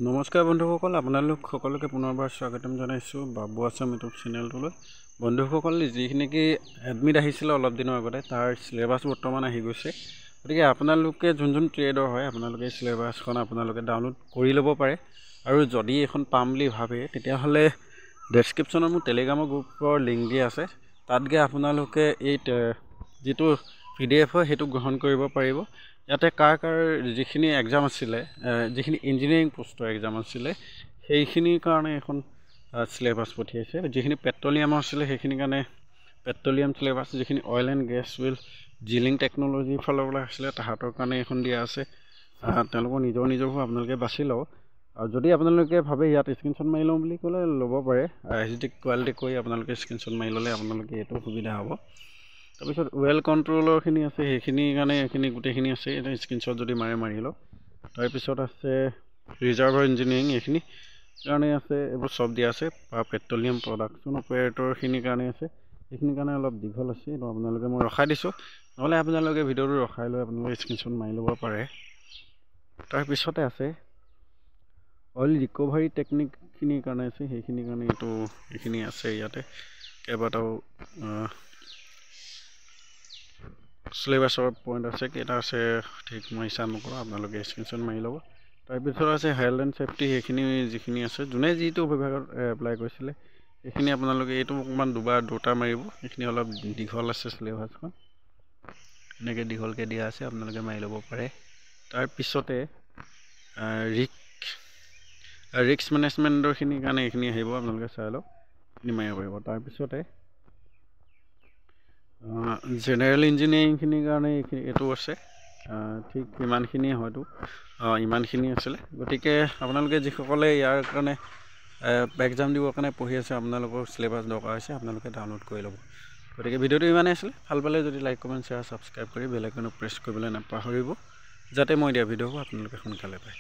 নমস্কাৰ বন্ধুসকল, আপোনালোক সকলোকে পুনৰবাৰ স্বাগতম জনাইছোঁ বাবু আছাম ইউটিউব চেনেলটোলৈ। বন্ধুসকল, যিখিনি এডমিট আহিছিলে অলপ দিনৰ আগতে তাৰ চিলেবাছ বৰ্তমান আহি গৈছে। গতিকে আপোনালোকে যোন ট্ৰেডৰ হয় আপোনালোকে চিলেবাছখন আপোনালোকে ডাউনলোড কৰি ল'ব পাৰে। আৰু যদি এখন পাম বুলি ভাবে তেতিয়াহ'লে ডেছক্ৰিপশ্যনত মোৰ টেলিগ্ৰামৰ গ্ৰুপৰ লিংক দিয়া আছে। তাত গৈ আপোনালোকে এই যিটো PDF হয় সেইটো গ্ৰহণ কৰিব পাৰিব। ইয়াতে কাৰ যিখিনি এক্সাম আছিলে, যিখিনি ইঞ্জিনিয়াৰিং পোষ্টৰ এক্সাম আছিলে সেইখিনিৰ কাৰণে এখন চিলেবাছ পঠিয়াইছে। যিখিনি পেট্ৰলিয়ামৰ আছিলে সেইখিনিৰ কাৰণে পেট্ৰলিয়াম চিলেবাছ, যিখিনি অইল এণ্ড গেছ ৱেল জিলিং টেকন'লজিৰ ফালৰ পৰা আছিলে তাহাঁতৰ কাৰণে এখন দিয়া আছে। তেওঁলোকৰ নিজৰবোৰ আপোনালোকে বাছি লওক। আৰু যদি আপোনালোকে ভাবে ইয়াত স্ক্ৰীনশ্বট মাৰি লওঁ বুলি ক'লে ল'ব পাৰে। HD কোৱালিটি কৰি আপোনালোকে স্ক্ৰীনশ্বট মাৰি ল'লে আপোনালোকে এইটো সুবিধা হ'ব। তাৰপিছত ৱেল কণ্ট্ৰলৰখিনি আছে, সেইখিনিৰ কাৰণে এইখিনি গোটেইখিনি আছে। এটা স্ক্ৰীনশ্বট যদি মাৰি লওক। তাৰপিছত আছে ৰিজাৰ্ভাৰ ইঞ্জিনিয়াৰিং, এইখিনি কাৰণে আছে, এইবোৰ চব দিয়া আছে। পেট্ৰলিয়াম প্ৰডাকশ্যন অপাৰেটৰখিনিৰ কাৰণে আছে। সেইখিনিৰ কাৰণে অলপ দীঘল আছে, এইটো আপোনালোকে মই ৰখাই দিছোঁ। নহ'লে আপোনালোকে ভিডিঅ'টো ৰখাই লৈ আপোনালোকে স্ক্ৰীনশ্বট মাৰি ল'ব পাৰে। তাৰপিছতে আছে অইল ৰিকভাৰী টেকনিকখিনিৰ কাৰণে আছে, সেইখিনিৰ কাৰণে এইখিনি আছে। ইয়াতে কেইবাটাও চিলেবাছৰ পইণ্ট আছে, কেইটা আছে ঠিক মই হিচাপ নকৰোঁ, আপোনালোকে স্ক্ৰীনশ্বট মাৰি ল'ব। তাৰপিছত আছে হেল্থ এণ্ড ছেফটি, সেইখিনি যিখিনি আছে যোনে যিটো বিভাগত এপ্লাই কৰিছিলে সেইখিনি আপোনালোকে এইটো অকণমান দুটা মাৰিব। সেইখিনি অলপ দীঘল আছে চিলেবাছখন, এনেকৈ দীঘলকৈ দিয়া আছে, আপোনালোকে মাৰি ল'ব পাৰে। তাৰপিছতে ৰিস্ক মেনেজমেণ্টৰখিনিৰ কাৰণে এইখিনি আহিব, আপোনালোকে চাই লওক, এইখিনি মাৰিব পাৰিব। তাৰপিছতে জেনেৰেল ইঞ্জিনিয়াৰিংখিনিৰ কাৰণে এইটো আছে, ঠিক ইমানখিনিয়ে হয়তো, ইমানখিনি আছিলে। গতিকে আপোনালোকে যিসকলে ইয়াৰ কাৰণে এক্সাম দিবৰ কাৰণে পঢ়ি আছে, আপোনালোকৰ চিলেবাছ দৰকাৰ হৈছে, আপোনালোকে ডাউনলোড কৰি ল'ব। গতিকে ভিডিঅ'টো ইমানেই আছিলে। ভাল পালে যদি লাইক কমেণ্ট শ্বেয়াৰ ছাবস্ক্ৰাইব কৰি বেল আইকনটো প্ৰেছ কৰিবলৈ নাপাহৰিব, যাতে মই দিয়া ভিডিঅ'বোৰ আপোনালোকে সোনকালে পায়।